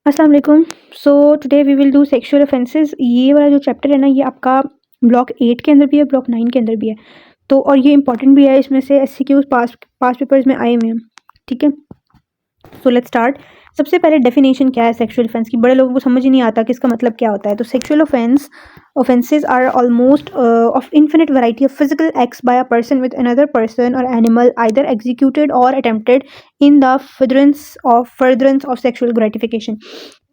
अस्सलाम वालेकुम। So today we will do sexual offences. ये वाला जो चैप्टर है ना, ये आपका ब्लॉक 8 के अंदर भी है, ब्लॉक 9 के अंदर भी है। तो और ये इंपॉर्टेंट भी है, इसमें से एससीक्यूज पास पेपर्स में आए हुए हैं। ठीक है, सो लेट्स स्टार्ट। सबसे पहले डेफिनेशन क्या है सेक्सुअल ऑफेंस की। बड़े लोगों को समझ ही नहीं आता कि इसका मतलब क्या होता है। तो sexual offenses are almost of infinite variety of physical acts by a person with another person or animal, either executed or attempted in the furtherance of sexual gratification।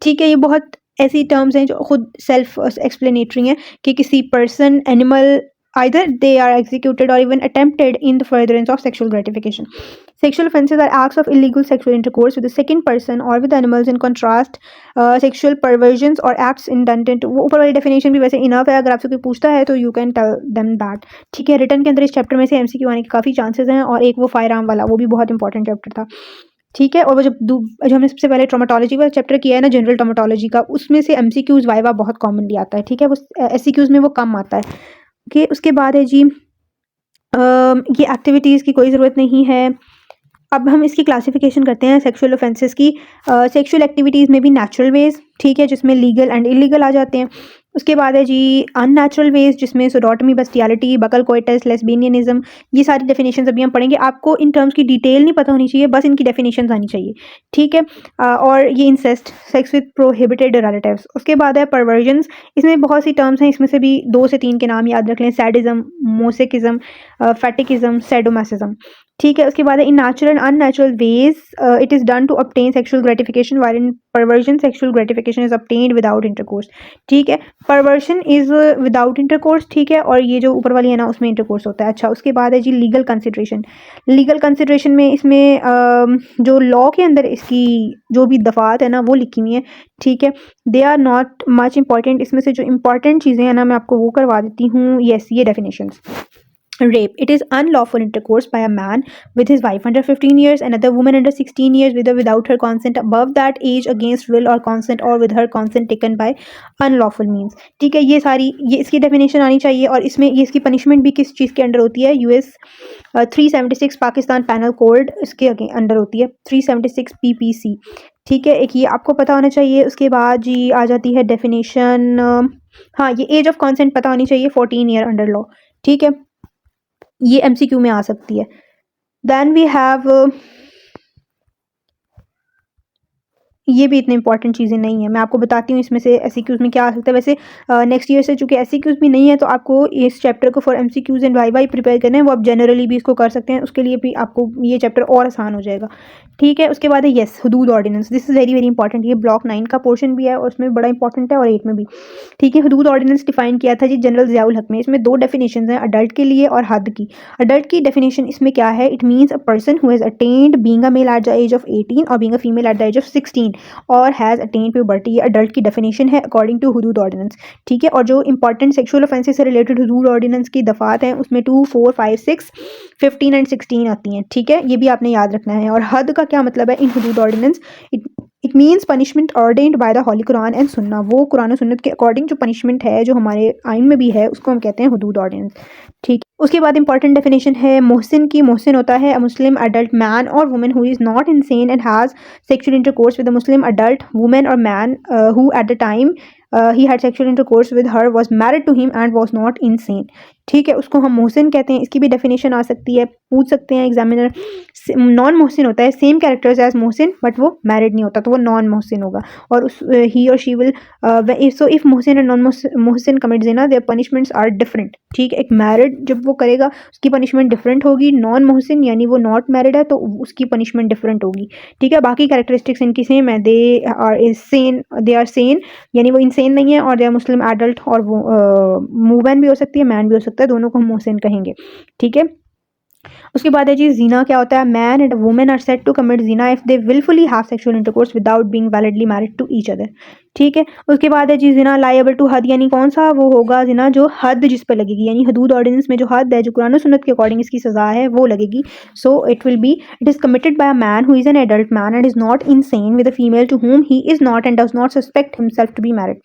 ठीक है, ये बहुत ऐसी टर्म्स हैं जो खुद सेल्फ एक्सप्लेनेटरी हैं कि किसी person, animal, either they are executed or even attempted in the furtherance of sexual gratification. Sexual offenses are acts of illegal sexual intercourse with the second person or with animals. In contrast, sexual perversions or acts intended, वो ऊपर वाली definition भी वैसे enough है, अगर आपसे कोई पूछता है तो you can tell them that. ठीक है, रिटर्न के अंदर इस चैप्टर में से एमसीक्यू आने के काफ़ी चांसेस हैं, और एक वो फायर आर्म वाला, वो भी बहुत इंपॉर्टेंट चैप्टर था। ठीक है, और वो जो हमने सबसे पहले ट्रोमेटोलॉजी वाला चैप्टर किया है ना, जनरल ट्रोमेटोलॉजी का, उसमें से एमसीक्यूज वाइवा बहुत कॉमनली आता है। ठीक है, वो एससीक्यूज में वो कम आता है। कि उसके बाद है जी, ये एक्टिविटीज़ की कोई ज़रूरत नहीं है। अब हम इसकी क्लासिफिकेशन करते हैं सेक्सुअल ऑफेंसेस की। सेक्सुअल एक्टिविटीज़ में भी नेचुरल वेज, ठीक है, जिसमें लीगल एंड इलीगल आ जाते हैं। उसके बाद है जी अननेचुरल वेज, जिसमें सोडोटमी, बस्टियलिटी, बकल कोइटस, लेस्बियनिज्म, ये सारी डेफिनेशंस अभी हम पढ़ेंगे। आपको इन टर्म्स की डिटेल नहीं पता होनी चाहिए, बस इनकी डेफिनेशंस आनी चाहिए। ठीक है, और ये incest, sex with prohibited relatives. उसके बाद है परवर्जन्स। इसमें बहुत सी टर्म्स हैं, इसमें से भी 2 से 3 के नाम याद रख लें। Sadism, masochism, fetishism, sadomasochism. ठीक है, उसके बाद है in natural and unnatural ways it is done to obtain sexual gratification, while in perversion sexual gratification is obtained without intercourse। ठीक है, परवर्शन इज विदाउट इंटरकोर्स। ठीक है, और ये जो ऊपर वाली है ना, उसमें इंटरकोर्स होता है। अच्छा, उसके बाद है जी लीगल कंसिडरेशन। लीगल कंसिडरेशन में इसमें जो लॉ के अंदर इसकी जो भी दफात है ना, वो लिखी हुई है। ठीक है, they are not much important. इसमें से जो इंपॉर्टेंट चीज़ें हैं ना, मैं आपको वो करवा देती हूँ। यस, ये definitions. Rape. It is unlawful intercourse by a man with his wife under 15 years, another woman under 16 years, with or without her consent, above that age, against will or consent, or with her consent taken by unlawful means। ठीक है, ये इसकी definition आनी चाहिए। और इसमें ये इसकी पनिशमेंट भी किस चीज़ के अंडर होती है? यूएस 376 पाकिस्तान पैनल कोड इसके अंडर होती है, 376 पीपीसी। ठीक है, एक ये आपको पता होना चाहिए। उसके बाद जी आ जाती है डेफिनेशन, हाँ, ये एज ऑफ कॉन्सेंट पता होनी चाहिए, 14 ईयर अंडर लॉ। ठीक है, ये एमसीक्यू में आ सकती है। देन वी हैव, ये भी इतनी इंपॉर्टेंट चीज़ें नहीं है, मैं आपको बताती हूँ इसमें से एससीक्यूज में क्या आ सकता है। वैसे नेक्स्ट ईयर से चूंकि एससीक्यूज भी नहीं है, तो आपको इस चैप्टर को for MCQs and why prepare करना है, वो आप जनरली भी इसको कर सकते हैं। उसके लिए भी आपको ये चैप्टर और आसान हो जाएगा। ठीक है, उसके बाद है yes, Hudood ordinance. This is very very important. ये ब्लॉक 9 का पोर्शन भी है, और उसमें बड़ा इंपॉर्टेंट है, और 8 में भी। ठीक है, हदूद ऑर्डिनेंस डिफाइन किया था जी जनरल ज़ियाउल हक में। इसमें 2 डेफिनेशन हैं, अडल्ट के लिए और हद की। अडल्ट की डेफिनेशन इसमें क्या है? It means a person who has attained being a male at the age of 18 or being a female at the age of 16 or has attained puberty. ये अडल्ट की डेफिनेशन है अकॉर्डिंग टू हुदूद ordinance. ठीक है, और जो important sexual offences से related हुदूद ऑर्डिनेंस की दफात हैं, उसमें 2, 4, 5, 6, 15 एंड 16 आती हैं। ठीक है, ये भी आपने याद रखना है। और हद का क्या मतलब है इन Hudood ordinance? It means punishment ordained by the holy Quran and sunnah. वो कुरान और सुन्नत के अकॉर्डिंग जो पनिशमेंट है, जो हमारे आइन में भी है, उसको हम कहते हैं हुदूद ऑर्डिनेंस। ठीक, उसके बाद इंपॉर्टेंट डेफिनेशन है मोहसिन की। मोहसिन होता है अ मुस्लिम अडल्ट मैन और women who is not insane and has sexual intercourse with a Muslim adult woman or man who at the time he had sexual intercourse with her was married to him and was not insane। ठीक है, उसको हम मोहसिन कहते हैं। इसकी भी definition आ सकती है, पूछ सकते हैं एग्जामिनर। नॉन मोहसिन होता है सेम कैरेक्टर्स एज मोहसिन, बट वो मैरिड नहीं होता, तो वो नॉन मोहसिन होगा। और उस ही और शी विल, सो इफ मोहसिन एंड नॉन मोहसिन कमिट जिना, देयर पनिशमेंट्स आर डिफरेंट। ठीक है, एक मैरिड जब वो करेगा उसकी पनिशमेंट डिफरेंट होगी, नॉन मोहसिन यानी वो नॉट मैरिड है तो उसकी पनिशमेंट डिफरेंट होगी। ठीक है, बाकी कैरेक्टरिस्टिक्स इनकी सेम है। दे आर सेन यानी वो इंसेन नहीं है, और दे आर मुस्लिम एडल्ट, और वो वूमेन भी हो सकती है, मैन भी हो सकता है, दोनों को हम मोहसिन कहेंगे। ठीक है, उसके बाद है जी जीना क्या होता है? Man and women are said to commit जीना if they wilfully have sexual intercourse without being validly married to each other. ठीक है, उसके बाद है जी जिना लायबल टू हद, यानी कौन सा? वो होगा जिना जो हद जिस पर लगेगी, यानी हदूद ऑर्डिनेंस में जो हद है, जो कुरान और सुन्नत के अकॉर्डिंग इसकी सजा है, वो लगेगी। So it will be, it is committed by a man who is an adult man and is not insane with a female to whom he is not and does not suspect himself to be married।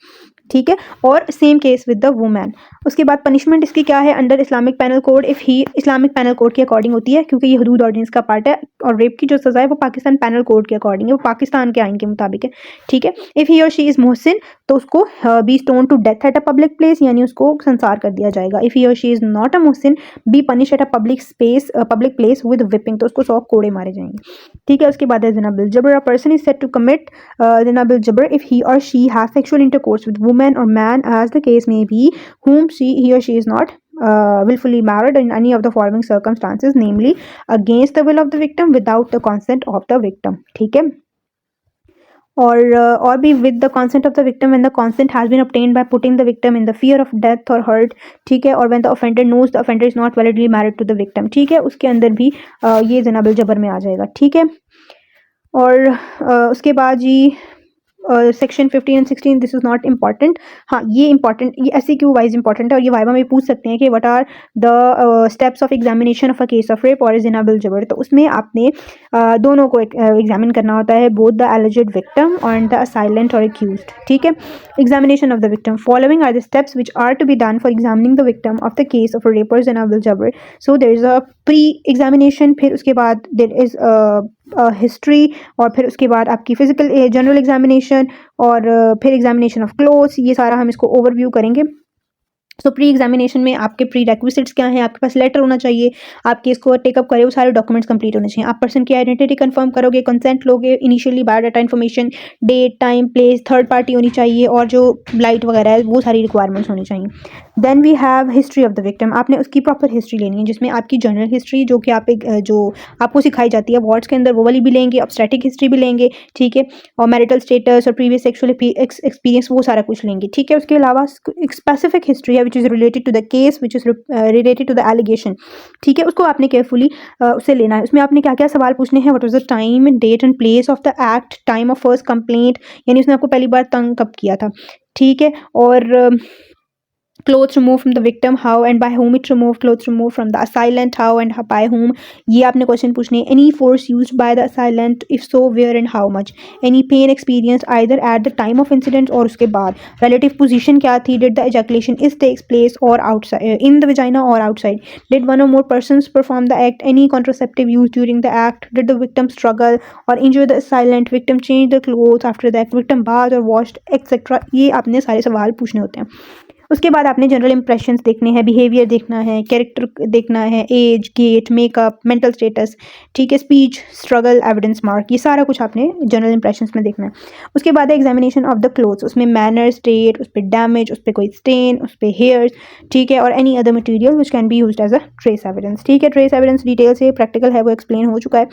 ठीक है। और same case with the women. उसके बाद punishment इसकी क्या है under Islamic panel code, if he Islamic panel code के according होती है, क्योंकि ये हदूद ऑर्डिनेंस का पार्ट है, और रेप की जो सज़ा है वो पाकिस्तान पैनल कोड के अकॉर्डिंग है, वो पाकिस्तान के आइन के मुताबिक है, ठीक है। इफ़ ही और शी इज़ मोहसिन, तो उसको be stone to death at a public place, यानी उसको संसार कर दिया जाएगा। इफ़ ही और शी इज़ नॉट अ मोहसिन, be punish at a public place with whipping, तो उसको 100 कोड़े मारे जाएंगे, ठीक है। उसके बाद है ज़िना बिल जबर, a person is said to commit ज़िना बिल जबर इफ़ ही और she have sexual intercourse with women और man as the case may be, whom he or she is not willfully married in any of the following circumstances, namely against the will of the victim, without the consent of the victim, ठीक है। और भी with the consent of the victim when the consent has been obtained by putting the victim in the fear of death or hurt, ठीक है। और when the offender knows the offender is not validly married to the victim, ठीक है। उसके अंदर भी ये ज़िना बिल जबर में आ जाएगा, ठीक है। और उसके बाद G section 15 and 16, this is not important. हाँ, ये इंपॉर्टेंट, ये SCQ वाइज इंपॉर्टेंट है, और ये वाइवा में पूछ सकते हैं कि what are the steps of examination of a case of rape और ज़िना बिल जबर। तो उसमें आपने दोनों को एग्जामिन करना होता है, both the alleged victim and the assailant और एक्यूज्ड, ठीक है। Examination of the victim, following are the steps which are to be done for examining the victim of the case of rape और ज़िना बिल जबर। So there is a pre examination, फिर उसके बाद देयर इज हिस्ट्री, और फिर उसके बाद आपकी फिजिकल जनरल एग्जामिनेशन, और फिर एग्जामिनेशन ऑफ क्लोथ्स, ये सारा हम इसको ओवरव्यू करेंगे। सो प्री एग्जामिनेशन में आपके प्री रेक्विजिट्स क्या हैं, आपके पास लेटर होना चाहिए, आपके इसको टेकअप करे, वो सारे डॉक्यूमेंट्स कंप्लीट होने चाहिए, आप पर्सन की आइडेंटिटी कंफर्म करोगे, कंसेंट लोगे, initially biodata information, date, time, place, third party होनी चाहिए, और जो लाइट वगैरह है वो सारी रिक्वायरमेंट्स होनी चाहिए। Then we have history of the victim, आपने उसकी प्रॉपर हिस्ट्री लेनी है, जिसमें आपकी जनरल हिस्ट्री जो कि आप जो आपको सिखाई जाती है वार्ड्स के अंदर, वो वाली भी लेंगे, ऑब्स्टेटिक हिस्ट्री भी लेंगे, ठीक है। और मैरिटल स्टेटस और प्रीवियस सेक्सुअल एक्सपीरियंस, वो सारा कुछ लेंगे, ठीक है। उसके अलावा एक स्पेसिफिक हिस्ट्री है which is related to the case, which is related to the allegation, ठीक है। उसको आपने केयरफुली उससे लेना है। उसमें आपने क्या क्या सवाल पूछने हैं, what was the time, date and place of the act, time of first complaint, यानी उसने आपको पहली बार तंग कब किया था, ठीक है। और clothes removed from the victim, how and by whom it removed, clothes removed from the assailant, how and by whom, ये आपने क्वेश्चन पूछने हैं। any force used by the assailant, if so where and how much, any pain experienced either at the time of incident और उसके बाद, relative position क्या थी, did the ejaculation is takes place or outside in the vagina or outside, did one or more persons perform the act, any contraceptive used during the act, did the victim struggle or injure the assailant, victim change the clothes after the act, victim bathed or washed, etc। ये आपने सारे सवाल पूछने होते हैं। उसके बाद आपने जनरल इंप्रेशंस देखने हैं, बिहेवियर देखना है, कैरेक्टर देखना है, age, gait, makeup, mental status, ठीक है, स्पीच, स्ट्रगल, एविडेंस मार्क, ये सारा कुछ आपने जनरल इंप्रेशंस में देखना है। उसके बाद है एग्जामिनेशन ऑफ द क्लोथ्स, उसमें मैनर, स्टेट, उस पर डैमेज, उस पर कोई स्टेन, उस पर हेयर्स, ठीक है। और any other material which can be used as a trace evidence, ठीक है। ट्रेस एविडेंस डिटेल से प्रैक्टिकल है, वो एक्सप्लेन हो चुका है,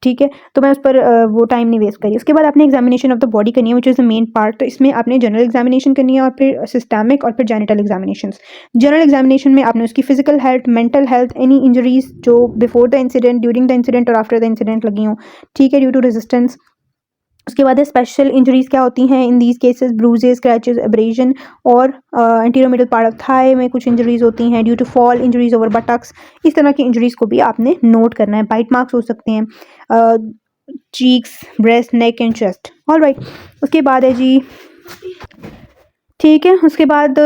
ठीक है। तो मैं उस पर वो टाइम नहीं वेस्ट करी। उसके बाद आपने एग्जामिनेशन ऑफ द बॉडी करनी है, which is the main part. तो इसमें आपने जनरल एग्जामिनेशन करनी है, और फिर सिस्टमिक, और फिर जेनिटल एग्जामिनेशन। जनरल एग्जामिनेशन में आपने उसकी physical health, mental health, any injuries जो before the incident, during the incident और आफ्टर द इंसिडेंट लगी हों, ठीक है, ड्यू टू रेजिस्टेंस। उसके बाद है स्पेशल इंजरीज क्या होती हैं in these cases, bruises, scratches, abrasion, और anterior middle part of thigh में कुछ इंजरीज होती हैं due to fall, injuries over buttocks, इस तरह की इंजरीज को भी आपने नोट करना है। बाइट मार्क्स हो सकते हैं cheeks, breast, neck and chest, all right. उसके बाद है जी, ठीक है। उसके बाद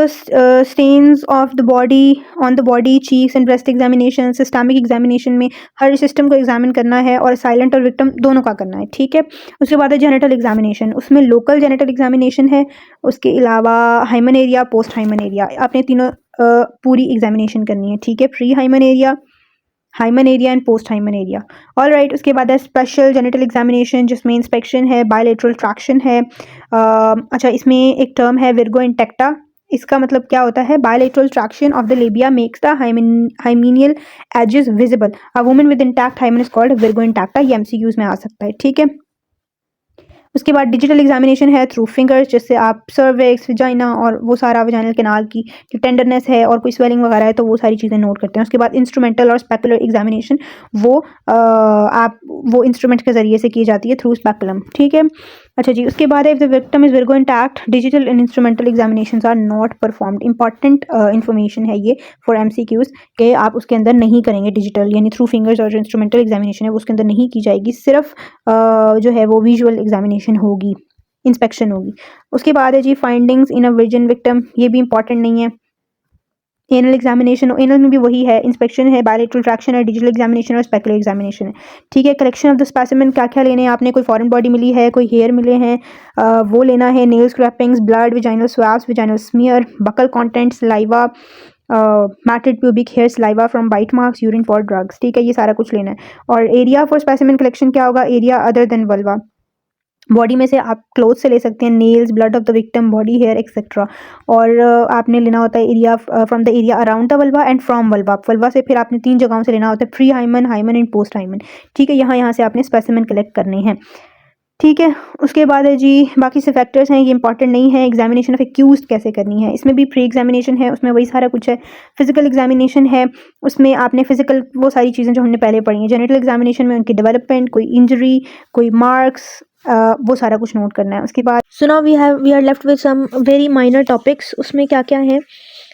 stains of the body, on the body, cheeks and breast examination. Systemic examination में हर सिस्टम को एग्जामिन करना है, और साइलेंट और विक्टिम दोनों का करना है, ठीक है। उसके बाद है जेनिटल एग्जामिनेशन, उसमें लोकल जेनिटल एग्जामिनेशन है, उसके अलावा hymen area, post hymen area, आपने तीनों पूरी एग्जामिनेशन करनी है, ठीक है। Pre hymen area and post hymen area, all right. उसके बाद है स्पेशल जेनिटल एग्जामिनेशन, जिसमें इंस्पेक्शन है, बायलेटरल ट्रैक्शन है। अच्छा, इसमें एक टर्म है विर्गो इंटेक्टा, इसका मतलब क्या होता है, bilateral traction of the labia makes the hymenal edges visible, a woman with intact hymen is called virgo intacta, ये MCQs में आ सकता है, ठीक है। उसके बाद डिजिटल एग्जामिनेशन है थ्रू फिंगर्स, जिससे आप सर्विक्स, विजाइना और वो सारा विजाइनल कैनाल की जो टेंडरनेस है और कोई स्वेलिंग वगैरह है तो वो सारी चीज़ें नोट करते हैं। उसके बाद इंस्ट्रूमेंटल और स्पेकुलर एग्जामिनेशन, वो आप वो इंस्ट्रूमेंट के ज़रिए से की जाती है थ्रू स्पेकुलम, ठीक है। अच्छा जी, उसके बाद if the victim is virgo intact, digital and instrumental examinations are not performed. Important information है ये फॉर MCQs कि आप उसके अंदर नहीं करेंगे डिजिटल, यानी थ्रू फिंगर्स, और जो इंस्ट्रूमेंटल एग्जामिनेशन है वो उसके अंदर नहीं की जाएगी, सिर्फ जो है वो विजुअल एग्जामिनेशन होगी। इंस्पेक्शन होगी। उसके बाद है G findings in a virgin victim, ये भी इंपॉर्टेंट नहीं है। एनल एग्जामिनेशन, एनल में भी वही है, इंस्पेक्शन है, बायलैटरल ट्रैक्शन है, डिजिटल एग्जामिनेशन और स्पेकुलर एग्जामिनेशन है। ठीक है, कलेक्शन ऑफ द स्पेसिमेन, क्या क्या लेने हैं आपने, कोई फॉरेन बॉडी मिली है, कोई हेयर मिले हैं, वो लेना है, nail scrapings, blood, vaginal swabs, vaginal smear, buccal contents, saliva, matted pubic hair, saliva from bite marks, urine for drugs. ठीक है, ये सारा कुछ लेना है। और एरिया फॉर स्पेसिमेन कलेक्शन क्या होगा, area other than vulva, body में से आप क्लोथ से ले सकते हैं, nails, blood of the victim, body hair etcetera. और आपने लेना होता है area from the area around the vulva and from vulva, vulva से फिर आपने 3 जगहों से लेना होता है, pre hymen, hymen and post hymen. ठीक है, यहाँ से आपने स्पेसिमेन कलेक्ट करने हैं। ठीक है, उसके बाद है जी बाकी से फैक्टर्स हैं, ये इंपॉर्टेंट नहीं है। एग्जामिनेशन ऑफ एक्यूज कैसे करनी है, इसमें भी प्री एग्जामिनेशन है, उसमें वही सारा कुछ है। फिजिकल एग्जामिनेशन है, उसमें आपने फिजिकल वो सारी चीज़ें जो हमने पहले पढ़ी हैं। जेनिटल एग्जामिनेशन में उनकी डेवलपमेंट, कोई इंजरी, कोई मार्क्स, वो सारा कुछ नोट करना है। उसके बाद so now we are left with some very minor topics. उसमें क्या क्या है,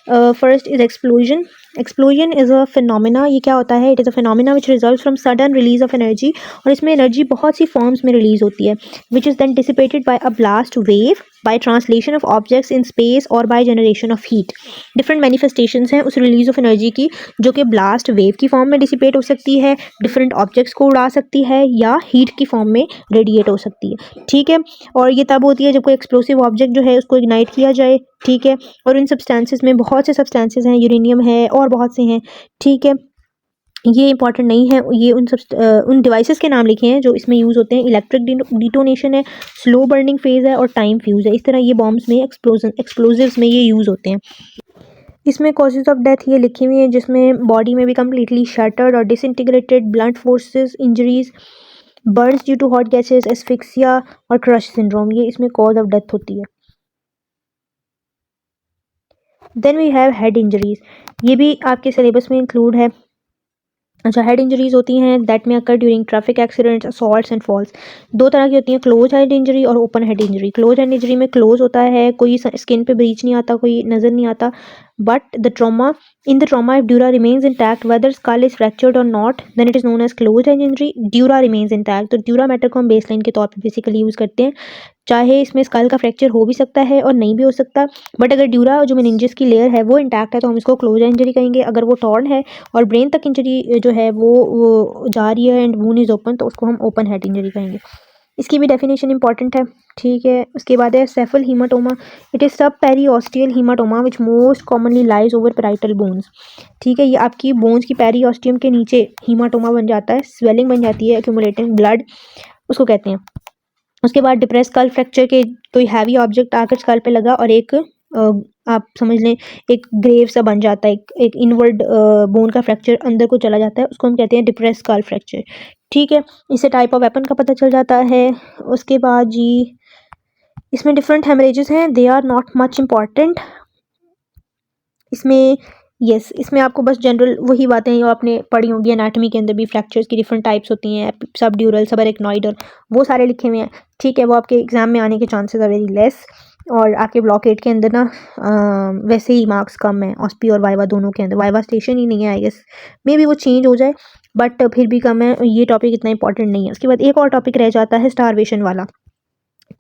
first is explosion. Explosion is a phenomena, ये क्या होता है, it is a phenomena which result from sudden release of energy, और इसमें एनर्जी बहुत सी फॉर्म्स में रिलीज होती है, which is then dissipated by a blast wave, by translation of objects in space और by generation of heat. Different manifestations हैं उस release of energy की, जो कि ब्लास्ट वेव की फॉर्म में डिसिपेट हो सकती है, डिफरेंट ऑब्जेक्ट्स को उड़ा सकती है, या हीट की फॉर्म में रेडिएट हो सकती है। ठीक है, और ये तब होती है जब कोई एक्सप्लोसिव ऑब्जेक्ट जो है उसको इग्नाइट किया जाए। ठीक है, और इन सब्सटेंसेस में बहुत से सब्सटेंसेस हैं, यूरेनियम है और बहुत से हैं। ठीक है, ये इंपॉर्टेंट नहीं है, ये उन डिवाइसेस के नाम लिखे हैं जो इसमें यूज़ होते हैं। इलेक्ट्रिक डिटोनेशन है, स्लो बर्निंग फेज़ है और टाइम फ्यूज़ है। इस तरह ये बॉम्ब्स में एक्सप्लोजिव्स में ये यूज़ होते हैं। इसमें कॉजेज ऑफ डेथ ये लिखी हुई है, जिसमें बॉडी में भी कम्प्लीटली शटर्ड और disintegrated, blunt forces injuries, burns due to hot gases, asphyxia और क्रश सिंड्रोम, ये इसमें कॉज ऑफ डेथ होती है। Then we have head injuries, ये भी आपके सिलेबस में इंक्लूड है। अच्छा, हेड इंजरीज होती हैं दैट में occur during traffic accidents, assaults and falls. दो तरह की होती हैं, क्लोज हेड इंजरी और open head injury. Close head injury में क्लोज होता है, कोई स्किन पे ब्रीच नहीं आता, कोई नज़र नहीं आता, but the trauma in the trauma if dura remains intact whether skull is fractured और not, then it is known as close head injury. Dura remains intact, तो ड्यूरा मैटर को हम बेसलाइन के तौर पर बेसिकली यूज़ करते हैं। चाहे इसमें स्कल का फ्रैक्चर हो भी सकता है और नहीं भी हो सकता, बट अगर ड्यूरा जो मेनिंजेस की लेयर है वो इंटैक्ट है तो हम इसको क्लोज इंजरी कहेंगे। अगर वो टॉर्न है और ब्रेन तक इंजरी जो है वो जा रही है एंड वून इज ओपन, तो उसको हम ओपन हेड इंजरी कहेंगे। इसकी भी डेफिनेशन इंपॉर्टेंट है। ठीक है, उसके बाद है सेफल haematoma, it is sub periosteal haematoma which most commonly lies over parietal bones. ठीक है, ये आपकी बोन्स की पेरीऑस्टियम के नीचे हीमाटोमा बन जाता है, स्वेलिंग बन जाती है, एक्यूमुलेटिंग ब्लड, उसको कहते हैं। उसके बाद डिप्रेस स्कल फ्रैक्चर के, कोई हैवी ऑब्जेक्ट आकर स्कल पे लगा और एक आप समझ लें एक ग्रेव सा बन जाता है, एक इनवर्ड बोन का फ्रैक्चर अंदर को चला जाता है, उसको हम कहते हैं डिप्रेस स्कल फ्रैक्चर। ठीक है, इससे टाइप ऑफ वेपन का पता चल जाता है। उसके बाद जी इसमें डिफरेंट हेमरेजेस हैं, they are not much important. इसमें इसमें आपको बस जनरल वही बातें जो आपने पढ़ी होंगी एनाटॉमी के अंदर भी, फ्रैक्चर्स की डिफरेंट टाइप्स होती हैं, सब ड्यूरल, सब एरेक्नॉइड, और वो सारे लिखे हुए हैं। ठीक है, वो आपके एग्जाम में आने के चांसेस आर वेरी लेस, और आपके ब्लॉक 8 के अंदर ना वैसे ही मार्क्स कम है, ऑस्पी और वाइवा दोनों के अंदर। वाइवा स्टेशन ही नहीं है, आई गेस मे बी वो चेंज हो जाए, बट फिर भी कम है, ये टॉपिक इतना इंपॉर्टेंट नहीं है। उसके बाद एक और टॉपिक रह जाता है स्टारवेशन वाला।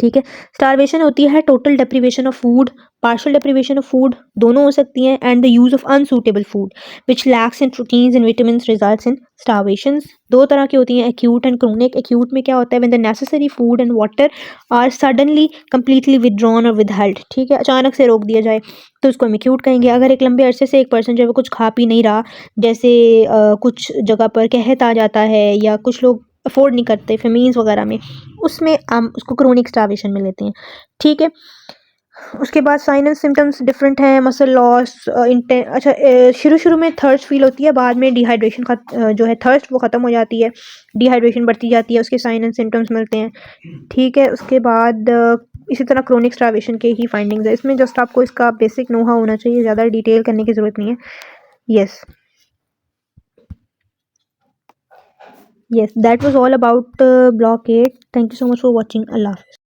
ठीक है, स्टारवेशन होती है total deprivation of food, partial deprivation of food, दोनों हो सकती हैं, and the use of unsuitable food which lakhs in proteins and vitamins results in starvation. दो तरह की होती हैं, एक्यूट एंड क्रोनिक। एक्यूट में क्या होता है, when the necessary food and water are suddenly completely withdrawn और विदहेल्ड। ठीक है, अचानक से रोक दिया जाए तो उसको हम एक्यूट कहेंगे। अगर एक लंबे अरसे से एक पर्सन जो है वो कुछ खा पी नहीं रहा, जैसे कुछ जगह पर कहत आ जाता है या कुछ लोग अफोर्ड नहीं करते फेमीन्स वगैरह में, उसमें हम उसको क्रोनिक स्टारवेशन में लेते हैं। ठीक है, उसके बाद साइन एंड सिम्टम्स डिफरेंट हैं, मसल लॉस, अच्छा शुरू में थर्स्ट फील होती है, बाद में डिहाइड्रेशन जो है थर्स्ट वो ख़त्म हो जाती है, डिहाइड्रेशन बढ़ती जाती है, उसके साइन एंड सिम्टम्स मिलते हैं। ठीक है, उसके बाद इसी तरह क्रोनिक स्टारवेशन के ही फाइंडिंग्स है। इसमें जस्ट आपको इसका बेसिक नोहा होना चाहिए, ज़्यादा डिटेल करने की ज़रूरत नहीं है। Yes that was all about block 8। Thank you so much for watching. अल्लाह हाफ़िज़।